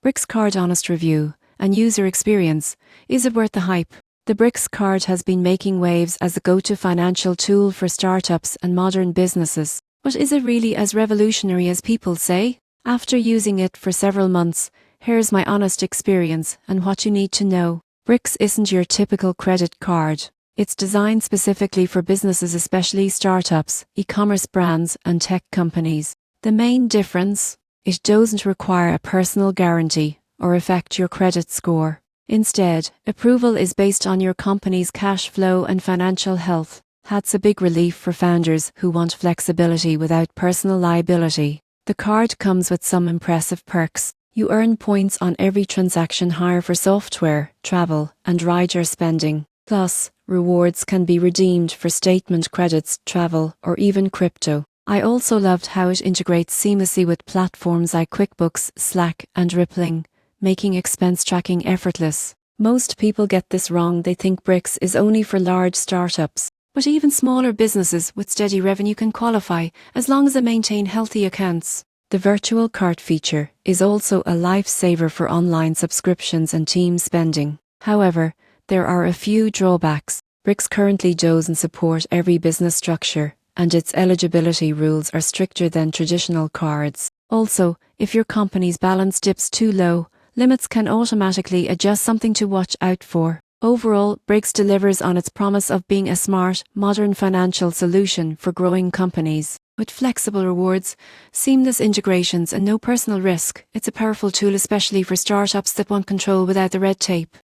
Brex Card honest review and user experience. Is it worth the hype? The Brex Card has been making waves as a go-to financial tool for startups and modern businesses. But is it really as revolutionary as people say? After using it for several months, here's my honest experience and what you need to know. Brex isn't your typical credit card. It's designed specifically for businesses, especially startups, e-commerce brands and tech companies. The main difference? It doesn't require a personal guarantee or affect your credit score. Instead, approval is based on your company's cash flow and financial health. That's a big relief for founders who want flexibility without personal liability. The card comes with some impressive perks. You earn points on every transaction hire for software, travel, and rider spending. Plus, rewards can be redeemed for statement credits, travel, or even crypto. I also loved how it integrates seamlessly with platforms like QuickBooks, Slack, and Rippling, making expense tracking effortless. Most people get this wrong. They think Brex is only for large startups. But even smaller businesses with steady revenue can qualify, as long as they maintain healthy accounts. The virtual cart feature is also a lifesaver for online subscriptions and team spending. However, there are a few drawbacks. Brex currently doesn't support every business structure, and its eligibility rules are stricter than traditional cards. Also, if your company's balance dips too low, limits can automatically adjust, something to watch out for. Overall, Brex delivers on its promise of being a smart, modern financial solution for growing companies. With flexible rewards, seamless integrations, and no personal risk, it's a powerful tool, especially for startups that want control without the red tape.